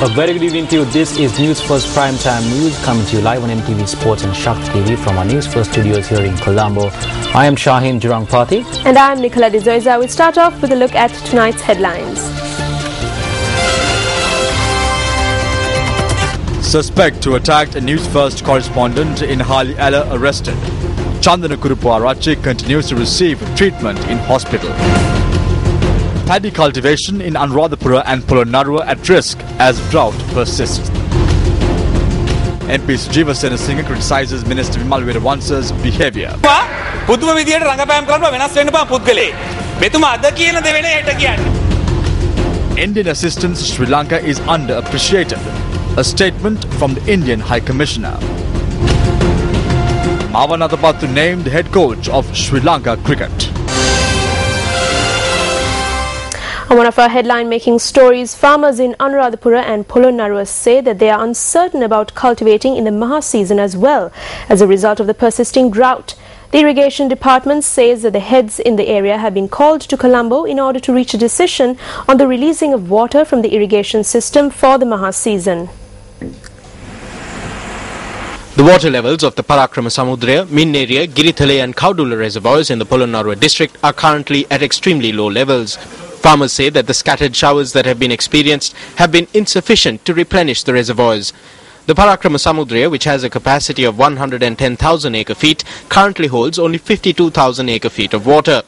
A very good evening to you. This is Newsfirst Prime Time News coming to you live on MTV Sports and Shakti TV from our Newsfirst studios here in Colombo. I am Shaheen Jurangpati. And I am Nicola D'Zoiza. We'll start off with a look at tonight's headlines. Suspect who attacked a Newsfirst correspondent in Hali Ella arrested. Chandana Kurupuarachi continues to receive treatment in hospital. Paddy cultivation in Anuradhapura and Polonnaruwa at risk as drought persists. MP Sujiva Senasinghe criticizes Minister Vimal Weerawansa's behaviour. Indian assistance to Sri Lanka is underappreciated. A statement from the Indian High Commissioner. Mavanatapattu named head coach of Sri Lanka cricket. On one of our headline-making stories, farmers in Anuradhapura and Polonnaruwa say that they are uncertain about cultivating in the Maha season as well as a result of the persisting drought. The irrigation department says that the heads in the area have been called to Colombo in order to reach a decision on the releasing of water from the irrigation system for the Maha season. The water levels of the Parakrama Samudra, Minneria, Girithale and Kaudula reservoirs in the Polonnaruwa district are currently at extremely low levels. Farmers say that the scattered showers that have been experienced have been insufficient to replenish the reservoirs. The Parakrama Samudra, which has a capacity of 110,000 acre-feet, currently holds only 52,000 acre-feet of water.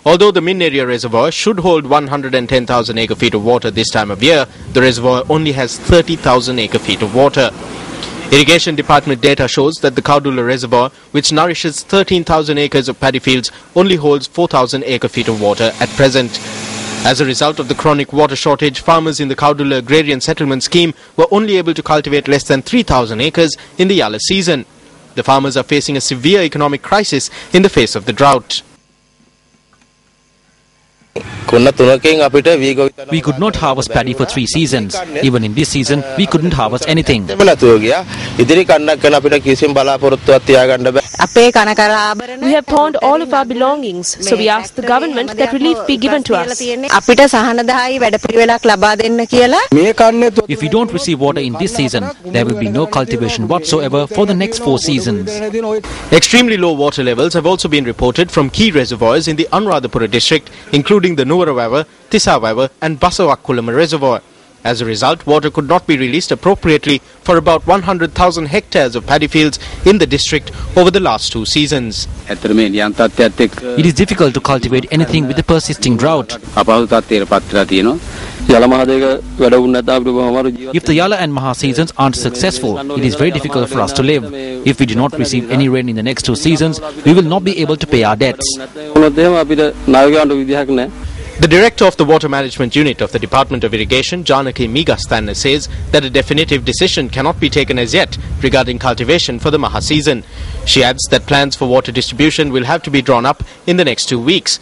Although the Minneria reservoir should hold 110,000 acre-feet of water this time of year, the reservoir only has 30,000 acre-feet of water. Irrigation department data shows that the Kaudula reservoir, which nourishes 13,000 acres of paddy fields, only holds 4,000 acre-feet of water at present. As a result of the chronic water shortage, farmers in the Kaudula Agrarian Settlement Scheme were only able to cultivate less than 3,000 acres in the Yala season. The farmers are facing a severe economic crisis in the face of the drought. We could not harvest paddy for 3 seasons. Even in this season, we couldn't harvest anything. We have pawned all of our belongings, so we ask the government that relief be given to us. If we don't receive water in this season, there will be no cultivation whatsoever for the next 4 seasons. Extremely low water levels have also been reported from key reservoirs in the Anuradhapura district, including the Nuwarawawa, Tisavawa and Basawakkulama reservoir. As a result, water could not be released appropriately for about 100,000 hectares of paddy fields in the district over the last 2 seasons. It is difficult to cultivate anything with the persisting drought. If the Yala and Maha seasons aren't successful, it is very difficult for us to live. If we do not receive any rain in the next 2 seasons, we will not be able to pay our debts. The director of the Water Management Unit of the Department of Irrigation, Janaki Megastanna, says that a definitive decision cannot be taken as yet regarding cultivation for the Maha season. She adds that plans for water distribution will have to be drawn up in the next 2 weeks.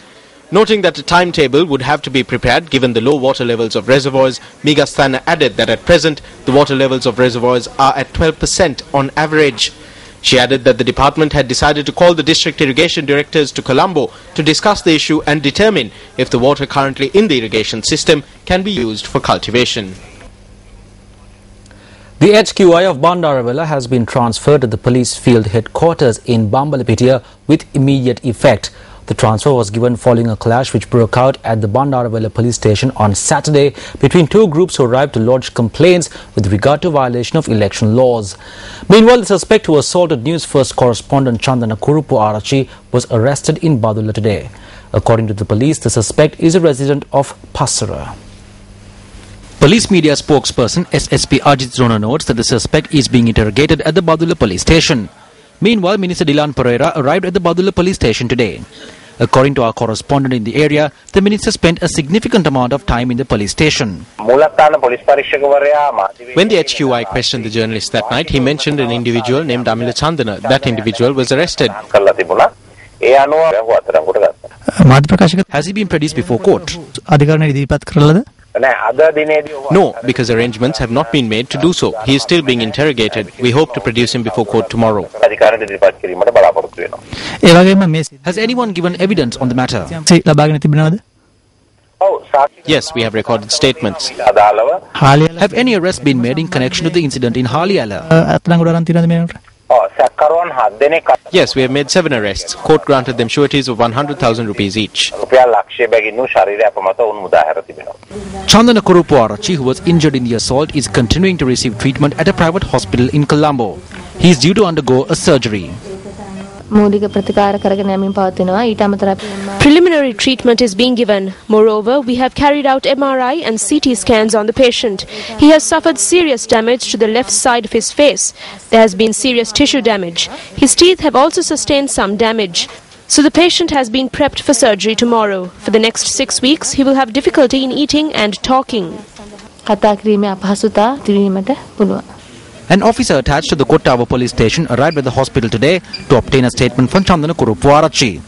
Noting that a timetable would have to be prepared given the low water levels of reservoirs, Megastanna added that at present the water levels of reservoirs are at 12% on average. She added that the department had decided to call the district irrigation directors to Colombo to discuss the issue and determine if the water currently in the irrigation system can be used for cultivation. The HQI of Bandarawala has been transferred to the police field headquarters in Bambalapitiya with immediate effect. The transfer was given following a clash which broke out at the Bandarawala police station on Saturday between 2 groups who arrived to lodge complaints with regard to violation of election laws. Meanwhile, the suspect who assaulted Newsfirst correspondent Chandana Kurupuarachi was arrested in Badula today. According to the police, the suspect is a resident of Passara. Police media spokesperson SSP Ajit Zona notes that the suspect is being interrogated at the Badula police station. Meanwhile, Minister Dilan Pereira arrived at the Badula police station today. According to our correspondent in the area, the minister spent a significant amount of time in the police station. When the HQI questioned the journalist that night, he mentioned an individual named Amila Chandana. That individual was arrested. Has he been produced before court? No, because arrangements have not been made to do so. He is still being interrogated. We hope to produce him before court tomorrow. Has anyone given evidence on the matter? Yes, we have recorded statements. Have any arrests been made in connection to the incident in Haliala? Yes, we have made 7 arrests. Court granted them sureties of 100,000 rupees each. Chandana Kurupuarachi, who was injured in the assault, is continuing to receive treatment at a private hospital in Colombo. He is due to undergo a surgery. Preliminary treatment is being given. Moreover, we have carried out MRI and CT scans on the patient. He has suffered serious damage to the left side of his face. There has been serious tissue damage. His teeth have also sustained some damage. So the patient has been prepped for surgery tomorrow. For the next 6 weeks, he will have difficulty in eating and talking. An officer attached to the Kottawa police station arrived at the hospital today to obtain a statement from Chandana Kurupuarachi.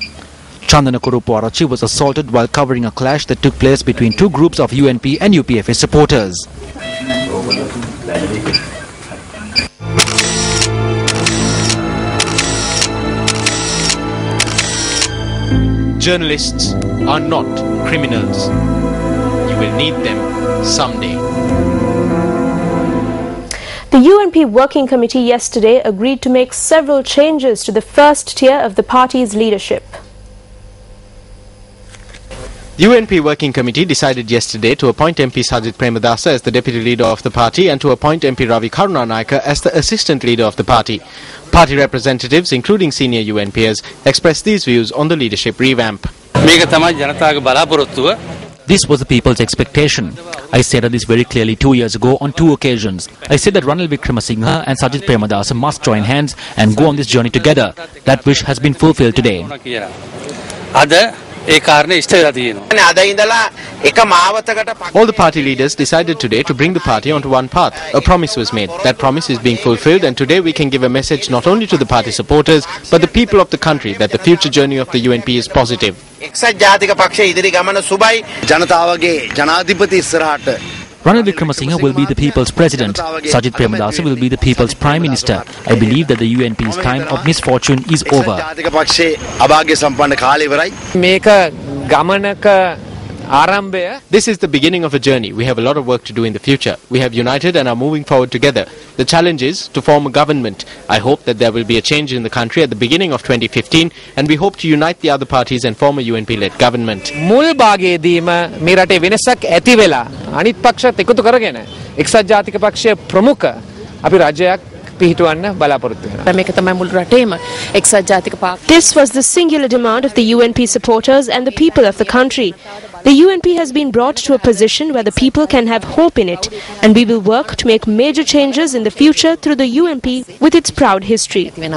Chandana Kurupuarachi was assaulted while covering a clash that took place between 2 groups of UNP and UPFA supporters. Journalists are not criminals. You will need them someday. The UNP Working Committee yesterday agreed to make several changes to the first tier of the party's leadership. The UNP Working Committee decided yesterday to appoint MP Sajith Premadasa as the deputy leader of the party and to appoint MP Ravi Karunanayaka as the assistant leader of the party. Party representatives, including senior UNPers, expressed these views on the leadership revamp. This was the people's expectation. I stated this very clearly 2 years ago on 2 occasions. I said that Ranil Wickramasinghe and Sajith Premadasa must join hands and go on this journey together. That wish has been fulfilled today. All the party leaders decided today to bring the party onto one path. A promise was made. That promise is being fulfilled, and today we can give a message not only to the party supporters but the people of the country that the future journey of the UNP is positive. Ranil Wickramasinghe will be the people's president. Sajith Premadasa will be the people's prime minister. I believe that the UNP's time of misfortune is over. This is the beginning of a journey. We have a lot of work to do in the future. We have united and are moving forward together. The challenge is to form a government. I hope that there will be a change in the country at the beginning of 2015, and we hope to unite the other parties and form a UNP-led government. This was the singular demand of the UNP supporters and the people of the country. The UNP has been brought to a position where the people can have hope in it, and we will work to make major changes in the future through the UNP with its proud history. There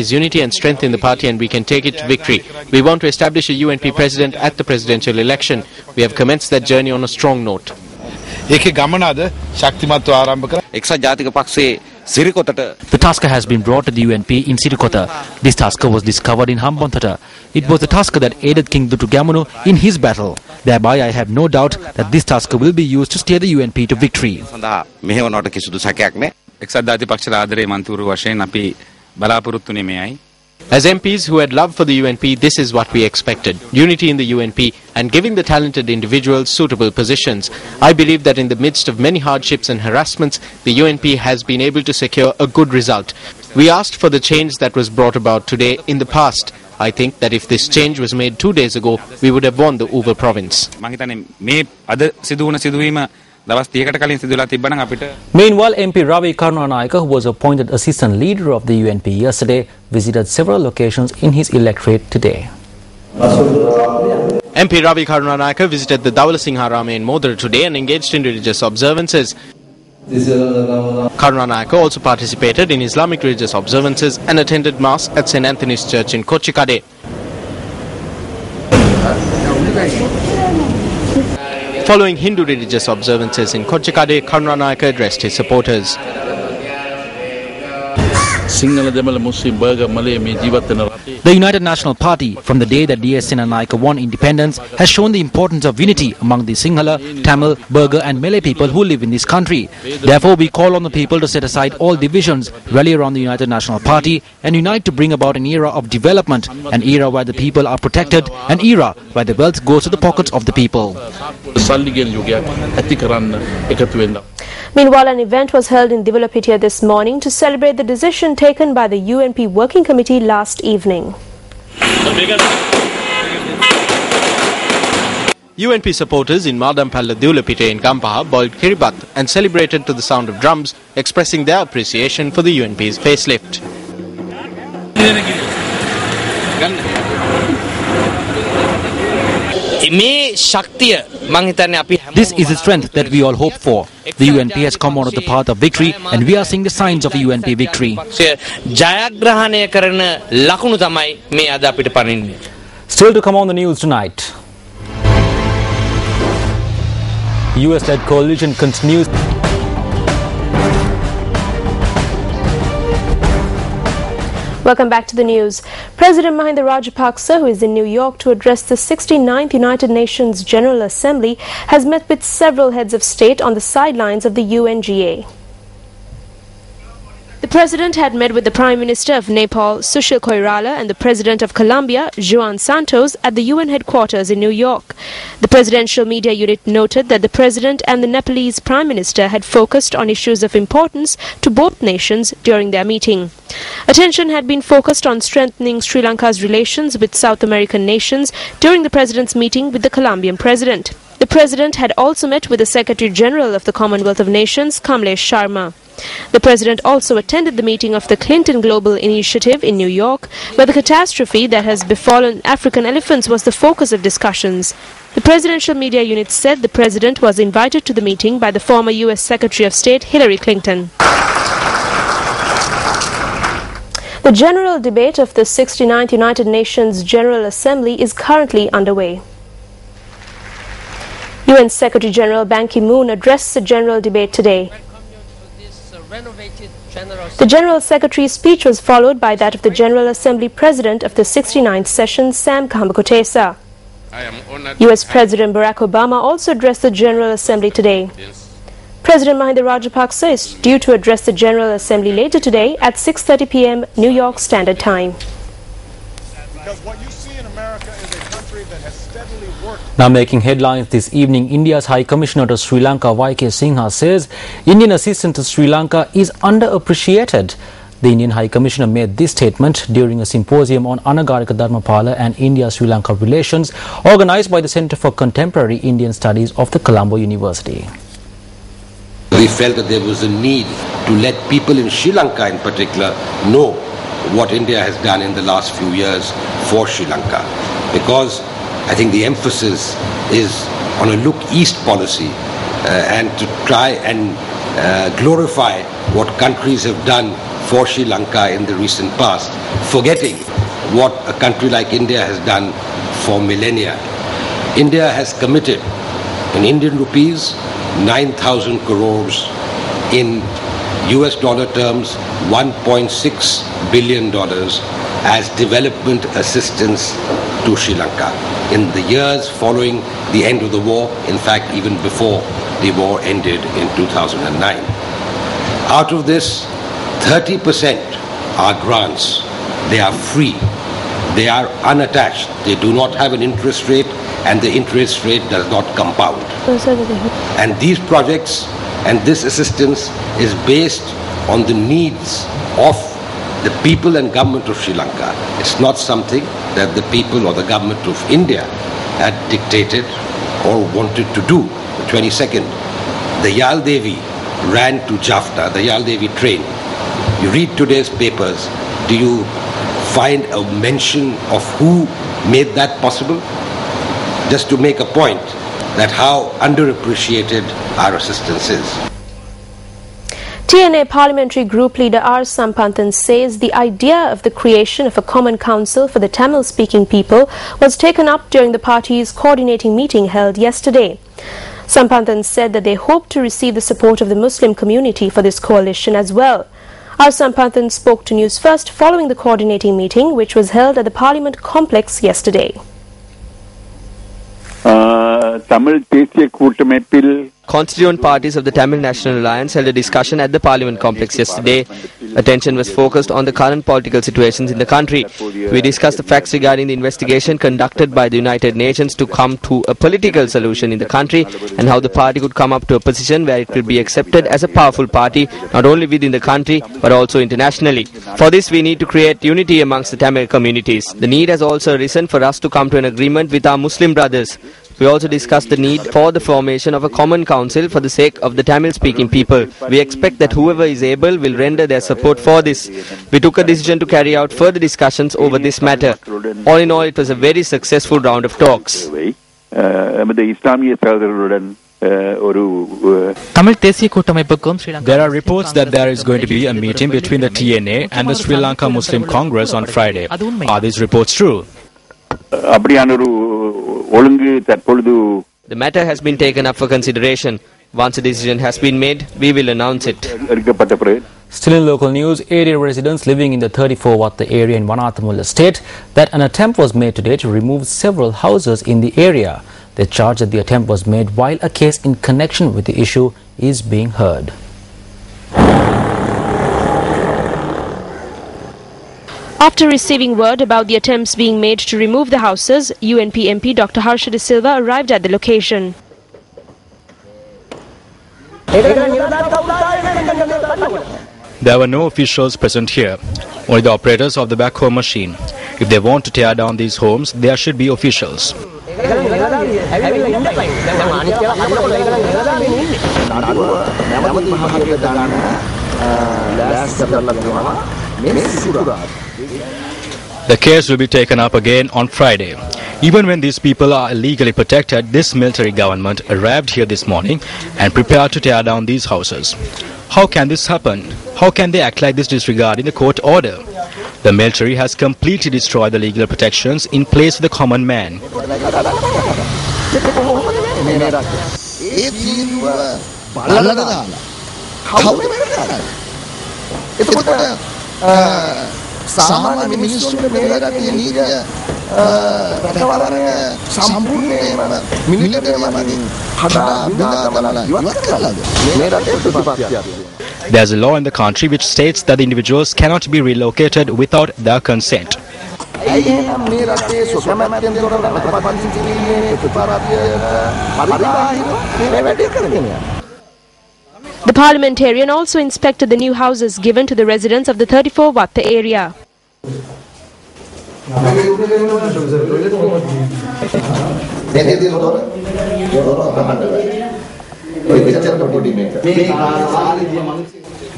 is unity and strength in the party, and we can take it to victory. We want to establish a UNP president at the presidential election. We have commenced that journey on a strong note. The tasker has been brought to the UNP in Sirikota. This tasker was discovered in Hambantota. It was the tasker that aided King Dutugamunu in his battle. Thereby, I have no doubt that this tasker will be used to steer the UNP to victory. As MPs who had love for the UNP, this is what we expected. Unity in the UNP and giving the talented individuals suitable positions. I believe that in the midst of many hardships and harassments, the UNP has been able to secure a good result. We asked for the change that was brought about today in the past. I think that if this change was made 2 days ago, we would have won the Uber province. Meanwhile, MP Ravi Karunanayaka, who was appointed assistant leader of the UNP yesterday, visited several locations in his electorate today. MP Ravi Karunanayaka visited the Dawala Singharama in Modara today and engaged in religious observances. Karunanayaka also participated in Islamic religious observances and attended Mass at St. Anthony's Church in Kochikade. Following Hindu religious observances in Kochikade, Karunanayaka addressed his supporters. The United National Party, from the day that DS Senanayake won independence, has shown the importance of unity among the Sinhala, Tamil, Burgher and Malay people who live in this country. Therefore, we call on the people to set aside all divisions, rally around the United National Party and unite to bring about an era of development, an era where the people are protected, an era where the wealth goes to the pockets of the people. Meanwhile, an event was held in Divulapitia this morning to celebrate the decision taken by the UNP Working Committee last evening. UNP supporters in Madampalla Divulapita in Gampaha boiled kiribat and celebrated to the sound of drums, expressing their appreciation for the UNP's facelift. This is the strength that we all hope for. The UNP has come out of the path of victory and we are seeing the signs of a UNP victory. Still to come on the news tonight. US-led coalition continues. Welcome back to the news. President Mahinda Rajapaksa, who is in New York to address the 69th United Nations General Assembly, has met with several heads of state on the sidelines of the UNGA. The President had met with the Prime Minister of Nepal, Sushil Koirala, and the President of Colombia, Juan Santos, at the UN headquarters in New York. The Presidential Media Unit noted that the President and the Nepalese Prime Minister had focused on issues of importance to both nations during their meeting. Attention had been focused on strengthening Sri Lanka's relations with South American nations during the President's meeting with the Colombian President. The President had also met with the Secretary General of the Commonwealth of Nations, Kamlesh Sharma. The President also attended the meeting of the Clinton Global Initiative in New York, where the catastrophe that has befallen African elephants was the focus of discussions. The Presidential Media Unit said the President was invited to the meeting by the former U.S. Secretary of State Hillary Clinton. The general debate of the 69th United Nations General Assembly is currently underway. UN Secretary General Ban Ki-moon addressed the general debate today. The General Secretary's speech was followed by that of the General Assembly President of the 69th session, Sam Kambakotesa. US President Barack Obama also addressed the General Assembly today. President Mahinda Rajapaksa is due to address the General Assembly later today at 6:30 p.m. New York Standard Time. Because what you see in America is a country that has steadily worked. Now making headlines this evening, India's High Commissioner to Sri Lanka, Y.K. Sinha, says Indian assistance to Sri Lanka is underappreciated. The Indian High Commissioner made this statement during a symposium on Anagarika Dharmapala and India-Sri Lanka relations organized by the Centre for Contemporary Indian Studies of the Colombo University. We felt that there was a need to let people in Sri Lanka in particular know what India has done in the last few years for Sri Lanka, because I think the emphasis is on a look east policy and to try and glorify what countries have done for Sri Lanka in the recent past, forgetting what a country like India has done for millennia. India has committed in Indian rupees 9,000 crores, in US dollar terms $1.6 billion as development assistance to Sri Lanka in the years following the end of the war, in fact even before the war ended in 2009. Out of this, 30% are grants. They are free. They are unattached. They do not have an interest rate, and the interest rate does not compound. And these projects and this assistance is based on the needs of the people and government of Sri Lanka. It's not something that the people or the government of India had dictated or wanted to do. The 22nd, the Yal Devi ran to Jaffna, the Yal Devi train. You read today's papers, do you find a mention of who made that possible? Just to make a point that how underappreciated our assistance is. TNA Parliamentary Group Leader R. Sampanthan says the idea of the creation of a common council for the Tamil-speaking people was taken up during the party's coordinating meeting held yesterday. Sampanthan said that they hope to receive the support of the Muslim community for this coalition as well. Our Sampanthan spoke to Newsfirst following the coordinating meeting which was held at the Parliament complex yesterday. Constituent parties of the Tamil National Alliance held a discussion at the Parliament complex yesterday. Attention was focused on the current political situations in the country. We discussed the facts regarding the investigation conducted by the United Nations to come to a political solution in the country and how the party could come up to a position where it will be accepted as a powerful party not only within the country but also internationally. For this we need to create unity amongst the Tamil communities. The need has also arisen for us to come to an agreement with our Muslim brothers. We also discussed the need for the formation of a common council for the sake of the Tamil-speaking people. We expect that whoever is able will render their support for this. We took a decision to carry out further discussions over this matter. All in all, it was a very successful round of talks. There are reports that there is going to be a meeting between the TNA and the Sri Lanka Muslim Congress on Friday. Are these reports true? The matter has been taken up for consideration. Once a decision has been made, we will announce it. Still in local news, area residents living in the 34 Watta area in Wanathamula state that an attempt was made today to remove several houses in the area. They charge that the attempt was made while a case in connection with the issue is being heard. After receiving word about the attempts being made to remove the houses, UNP MP Dr. Harsha De Silva arrived at the location. There were no officials present here, only the operators of the backhoe machine. If they want to tear down these homes, there should be officials. The case will be taken up again on Friday. Even when these people are illegally protected, this military government arrived here this morning and prepared to tear down these houses. How can this happen? How can they act like this disregarding the court order? The military has completely destroyed the legal protections in place of the common man. There's a law in the country which states that the individuals cannot be relocated without their consent. The parliamentarian also inspected the new houses given to the residents of the 34 Watta area.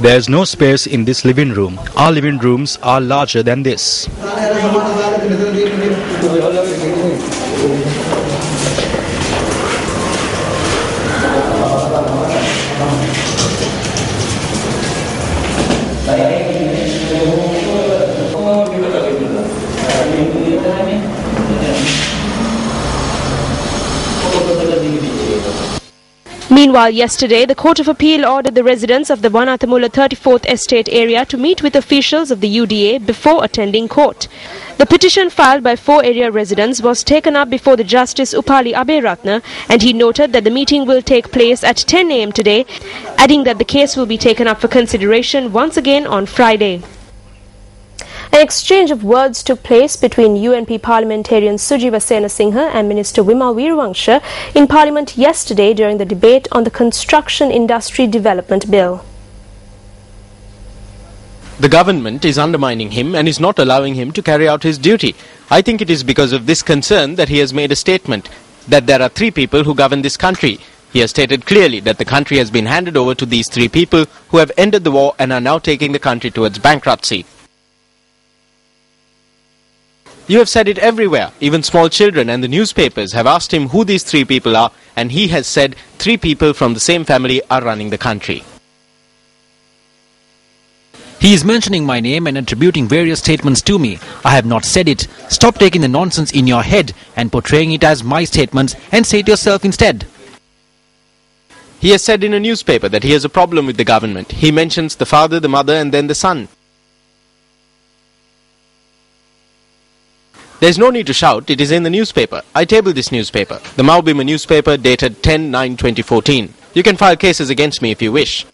There is no space in this living room. Our living rooms are larger than this. Meanwhile, yesterday, the Court of Appeal ordered the residents of the Wanathamula 34th Estate area to meet with officials of the UDA before attending court. The petition filed by 4 area residents was taken up before the Justice Upali Aberatna, and he noted that the meeting will take place at 10 a.m. today, adding that the case will be taken up for consideration once again on Friday. An exchange of words took place between UNP parliamentarian Sujiva Senasinghe and Minister Wimal Weeravangsha in Parliament yesterday during the debate on the Construction Industry Development Bill. The government is undermining him and is not allowing him to carry out his duty. I think it is because of this concern that he has made a statement that there are 3 people who govern this country. He has stated clearly that the country has been handed over to these 3 people who have ended the war and are now taking the country towards bankruptcy. You have said it everywhere. Even small children and the newspapers have asked him who these 3 people are, and he has said 3 people from the same family are running the country. He is mentioning my name and attributing various statements to me. I have not said it. Stop taking the nonsense in your head and portraying it as my statements and say it yourself instead. He has said in a newspaper that he has a problem with the government. He mentions the father, the mother and then the son. There's no need to shout, it is in the newspaper. I tabled this newspaper, the Maubima newspaper dated 10/9/2014. You can file cases against me if you wish.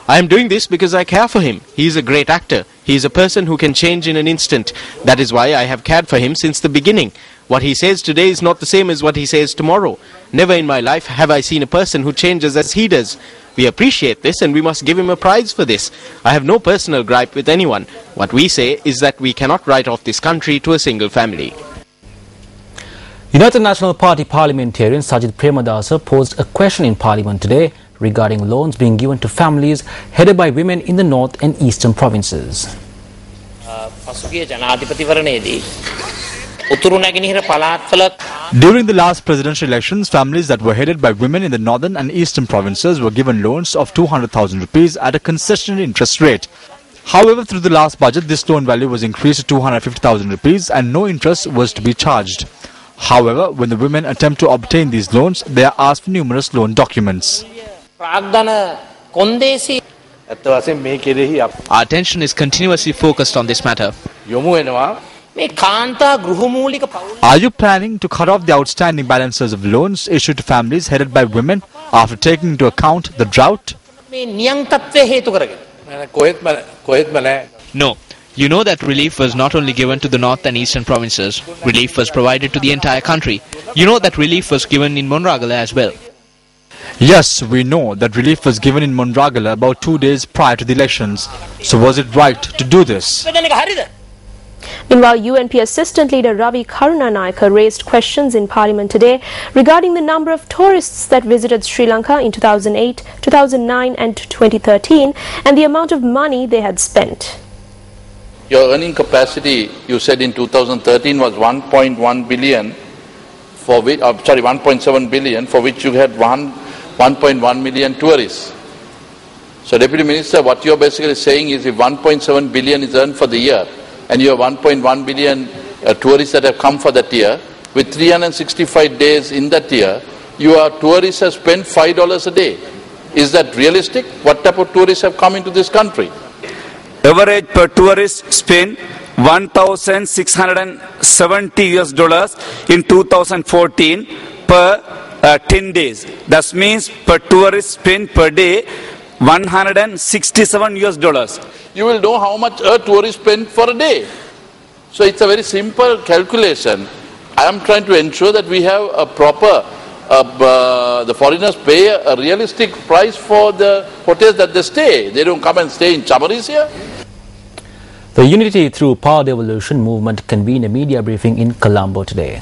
I am doing this because I care for him. He is a great actor. He is a person who can change in an instant. That is why I have cared for him since the beginning. What he says today is not the same as what he says tomorrow. Never in my life have I seen a person who changes as he does. We appreciate this and we must give him a prize for this. I have no personal gripe with anyone. What we say is that we cannot write off this country to a single family. United National Party parliamentarian Sajid Premadasa posed a question in Parliament today regarding loans being given to families headed by women in the north and eastern provinces. During the last presidential elections, families that were headed by women in the northern and eastern provinces were given loans of 200,000 rupees at a concessional interest rate. However, through the last budget, this loan value was increased to 250,000 rupees and no interest was to be charged. However, when the women attempt to obtain these loans, they are asked for numerous loan documents. Our attention is continuously focused on this matter. Are you planning to cut off the outstanding balances of loans issued to families headed by women after taking into account the drought? No. You know that relief was not only given to the north and eastern provinces. Relief was provided to the entire country. You know that relief was given in Monragala as well. Yes, we know that relief was given in Monragala about 2 days prior to the elections. So was it right to do this? Meanwhile, UNP Assistant Leader Ravi Karunanayake raised questions in Parliament today regarding the number of tourists that visited Sri Lanka in 2008, 2009 and 2013 and the amount of money they had spent. Your earning capacity, you said in 2013 was 1.1 billion, for which, 1.7 billion, for which you had 1.1 million tourists. So, Deputy Minister, what you're basically saying is if 1.7 billion is earned for the year, and you have 1.1 billion tourists that have come for that year, with 365 days in that year, your tourists have spent $5 a day. Is that realistic? What type of tourists have come into this country? Average per tourist spent $1,670 in 2014 per 10 days. That means per tourist spent per day $167. You will know how much a tourist spends for a day. So it's a very simple calculation. I am trying to ensure that we have a proper, the foreigners pay a realistic price for the hotels that they stay. They don't come and stay in Chamaris here. The Unity Through Power Devolution movement convened a media briefing in Colombo today.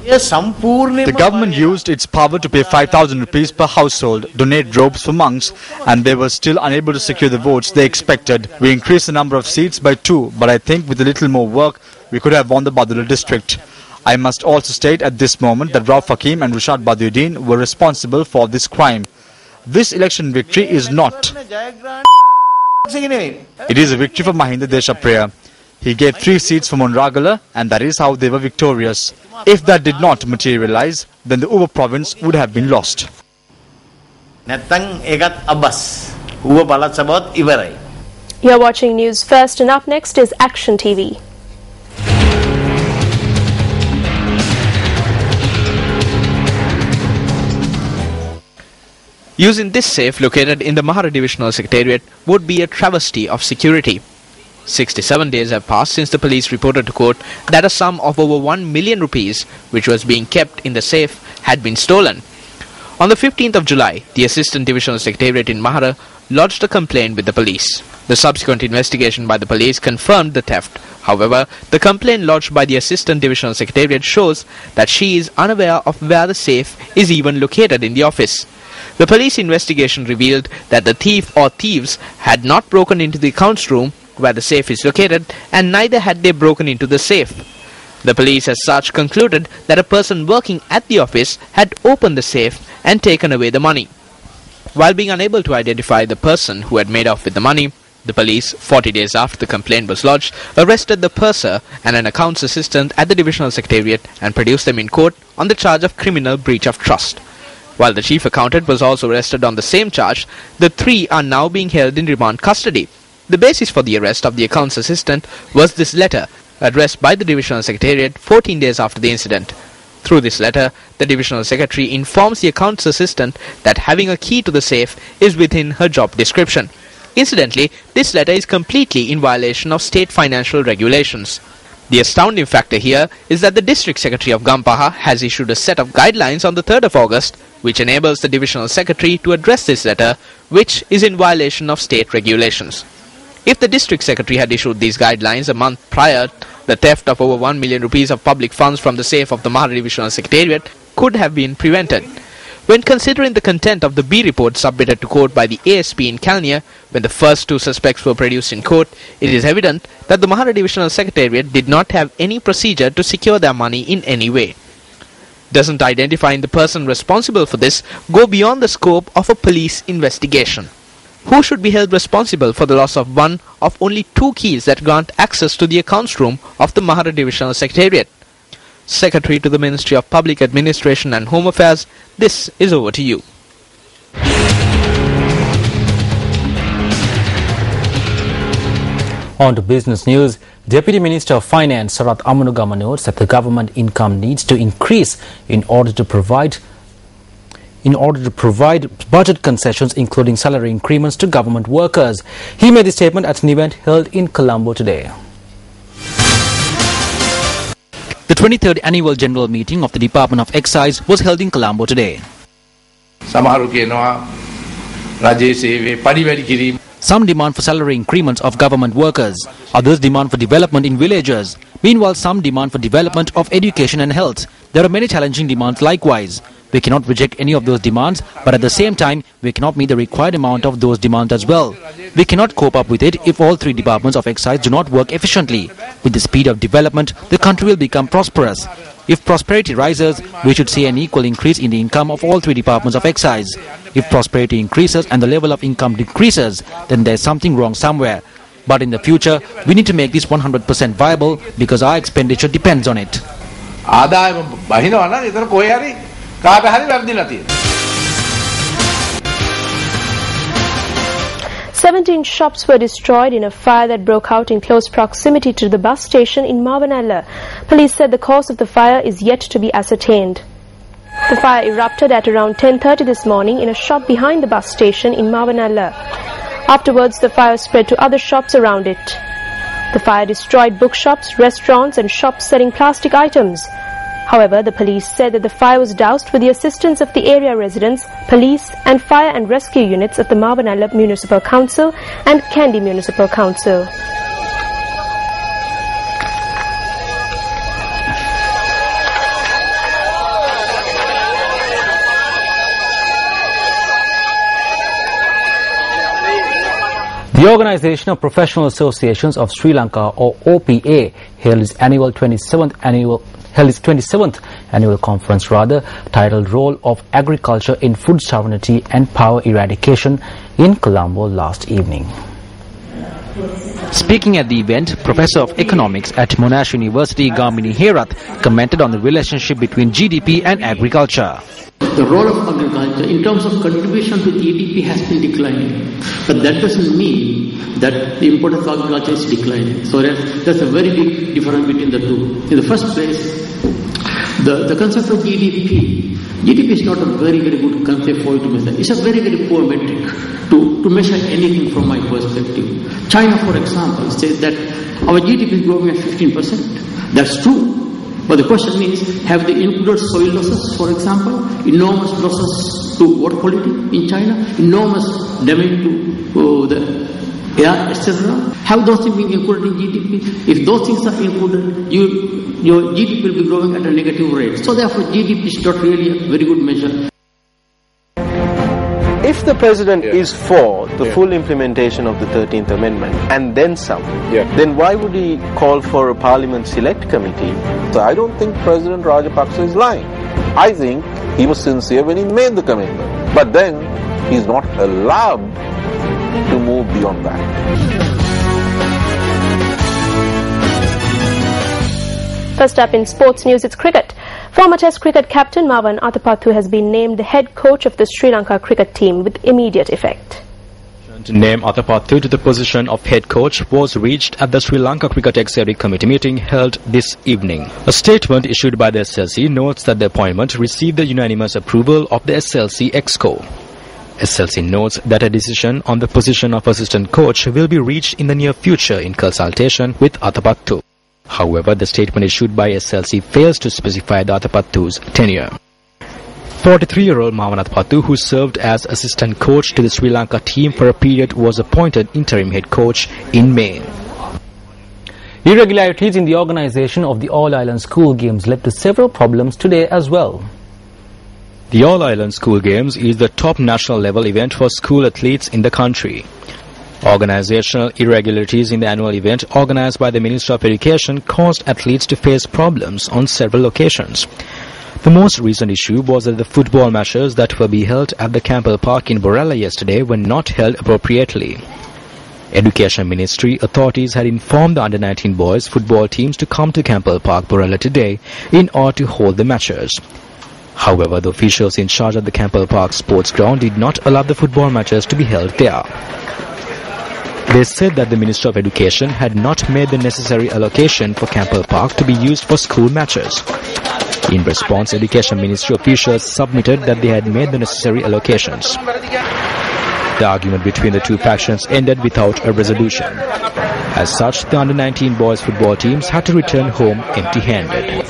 The government used its power to pay 5,000 rupees per household, donate robes for monks, and they were still unable to secure the votes they expected. We increased the number of seats by 2, but I think with a little more work, we could have won the Badula district. I must also state at this moment that Rauf Hakim and Rushad Badiuddin were responsible for this crime. This election victory is not. It is a victory for Mahinda Deshapriya. He gave 3 seats for Monragala and that is how they were victorious. If that did not materialize, then the Uva province would have been lost. You are watching News First and up next is Action TV. Using this safe located in the Mahara Divisional Secretariat would be a travesty of security. 67 days have passed since the police reported to court that a sum of over 1 million rupees, which was being kept in the safe, had been stolen. On the 15th of July, the Assistant Divisional Secretariat in Mahara lodged a complaint with the police. The subsequent investigation by the police confirmed the theft. However, the complaint lodged by the Assistant Divisional Secretariat shows that she is unaware of where the safe is even located in the office. The police investigation revealed that the thief or thieves had not broken into the accounts room where the safe is located, and neither had they broken into the safe. The police as such concluded that a person working at the office had opened the safe and taken away the money. While being unable to identify the person who had made off with the money, The police, 40 days after the complaint was lodged, arrested the purser and an accounts assistant at the divisional secretariat and produced them in court on the charge of criminal breach of trust. While the chief accountant was also arrested on the same charge, the three are now being held in remand custody. The basis for the arrest of the accounts assistant was this letter, addressed by the divisional secretariat 14 days after the incident. Through this letter, the divisional secretary informs the accounts assistant that having a key to the safe is within her job description. Incidentally, this letter is completely in violation of state financial regulations. The astounding factor here is that the district secretary of Gampaha has issued a set of guidelines on the 3rd of August, which enables the divisional secretary to address this letter, which is in violation of state regulations. If the district secretary had issued these guidelines a month prior, the theft of over 1 million rupees of public funds from the safe of the Mahara Divisional Secretariat could have been prevented. When considering the content of the B report submitted to court by the ASP in Kalnia, when the first two suspects were produced in court, it is evident that the Mahara Divisional Secretariat did not have any procedure to secure their money in any way. Doesn't identifying the person responsible for this go beyond the scope of a police investigation? Who should be held responsible for the loss of one of only 2 keys that grant access to the accounts room of the Mahara Divisional Secretariat? Secretary to the Ministry of Public Administration and Home Affairs, this is over to you. On to business news. Deputy Minister of Finance Sarath Amanugama notes that the government income needs to increase in order to provide budget concessions, including salary increments to government workers. He made the statement at an event held in Colombo today. The 23rd annual general meeting of the Department of Excise was held in Colombo today. Some demand for salary increments of government workers. Others demand for development in villages. Meanwhile, some demand for development of education and health. There are many challenging demands likewise. We cannot reject any of those demands, but at the same time, we cannot meet the required amount of those demands as well. We cannot cope up with it if all 3 departments of excise do not work efficiently. With the speed of development, the country will become prosperous. If prosperity rises, we should see an equal increase in the income of all 3 departments of excise. If prosperity increases and the level of income decreases, then there is something wrong somewhere. But in the future, we need to make this 100% viable because our expenditure depends on it. 17 shops were destroyed in a fire that broke out in close proximity to the bus station in Mavanalla. Police said the cause of the fire is yet to be ascertained. The fire erupted at around 10:30 this morning in a shop behind the bus station in Mavanalla. Afterwards, the fire spread to other shops around it. The fire destroyed bookshops, restaurants and shops selling plastic items. However, the police said that the fire was doused with the assistance of the area residents, police and fire and rescue units of the Mavanalla Municipal Council and Kandy Municipal Council. The Organization of Professional Associations of Sri Lanka, or OPA, held its 27th annual conference titled Role of Agriculture in Food Sovereignty and Power Eradication in Colombo last evening. Speaking at the event, Professor of Economics at Monash University Gamini Herath commented on the relationship between GDP and agriculture. The role of agriculture in terms of contribution to GDP has been declining, but that doesn't mean that the importance of agriculture is declining. So there's a very big difference between the two. In the first place, the concept of GDP is not a very good concept for you to measure. It's a very poor metric to measure anything from my perspective. China, for example, says that our GDP is growing at 15%. That's true. But the question is, have they included soil losses, for example, enormous losses to water quality in China, enormous damage to the air, etc.? Have those things been included in GDP? If those things are included, your GDP will be growing at a negative rate. So therefore, GDP is not really a very good measure. If the President is for the full implementation of the 13th Amendment and then some, then why would he call for a Parliament Select Committee? So I don't think President Rajapaksa is lying. I think he was sincere when he made the commitment. But then he's not allowed to move beyond that. First up in sports news, it's cricket. Former Test cricket captain Marwan Athapaththu has been named the head coach of the Sri Lanka cricket team with immediate effect. To name Athapaththu to the position of head coach was reached at the Sri Lanka Cricket Executive Committee meeting held this evening. A statement issued by the SLC notes that the appointment received the unanimous approval of the SLC Exco. SLC notes that a decision on the position of assistant coach will be reached in the near future in consultation with Athapaththu. However, the statement issued by SLC fails to specify the Athapaththu's tenure. 43-year-old Marwan Athapaththu, who served as assistant coach to the Sri Lanka team for a period, was appointed interim head coach in May. Irregularities in the organization of the All-Ireland School Games led to several problems today as well. The All-Ireland School Games is the top national level event for school athletes in the country. Organizational irregularities in the annual event organized by the Ministry of Education caused athletes to face problems on several occasions. The most recent issue was that the football matches that were be held at the Campbell Park in Borella yesterday were not held appropriately. Education Ministry authorities had informed the under-19 boys football teams to come to Campbell Park, Borella today in order to hold the matches. However, the officials in charge of the Campbell Park sports ground did not allow the football matches to be held there. They said that the Minister of Education had not made the necessary allocation for Campbell Park to be used for school matches. In response, Education Ministry officials submitted that they had made the necessary allocations. The argument between the two factions ended without a resolution. As such, the under-19 boys football teams had to return home empty-handed.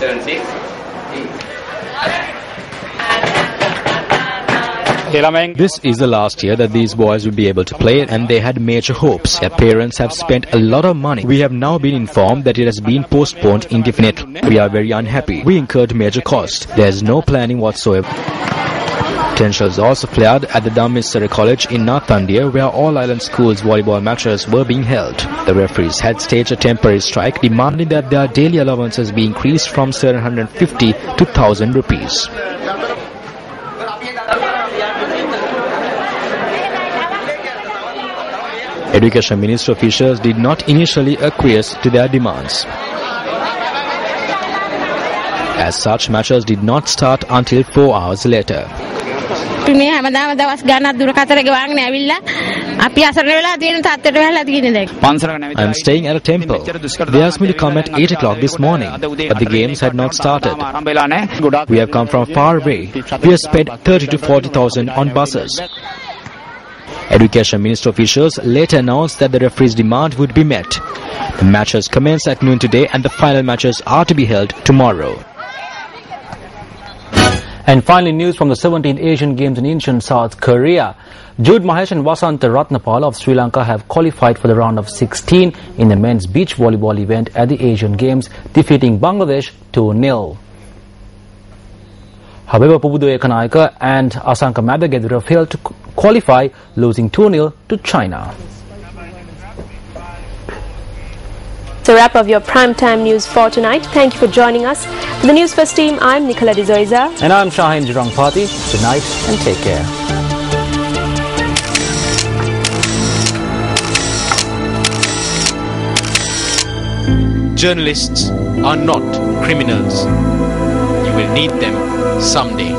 This is the last year that these boys will be able to play, and they had major hopes. Their parents have spent a lot of money. We have now been informed that it has been postponed indefinitely. We are very unhappy. We incurred major costs. There is no planning whatsoever. Tensions also flared at the Dhammisara College in North India, where All-Ireland Schools volleyball matches were being held. The referees had staged a temporary strike demanding that their daily allowances be increased from 750 to 1,000 rupees. Education Ministry officials did not initially acquiesce to their demands. As such, matches did not start until 4 hours later. I am staying at a temple. They asked me to come at 8 o'clock this morning, but the games had not started. We have come from far away. We have spent 30 to 40,000 on buses. Education Ministry officials later announced that the referee's demand would be met. The matches commence at noon today and the final matches are to be held tomorrow. And finally, news from the 17th Asian Games in Incheon, South Korea. Jude Mahesh and Vasant Ratnapal of Sri Lanka have qualified for the round of 16 in the men's beach volleyball event at the Asian Games, defeating Bangladesh 2-0. However, Pubudu Ekanaika and Asanka Madagedura failed to qualify, losing 2-0 to China. It's a wrap of your primetime news for tonight. Thank you for joining us. For the Newsfirst team, I'm Nicola D'Zoiza. And I'm Shahin Jurangpati. Good night and take care. Journalists are not criminals. You will need them someday.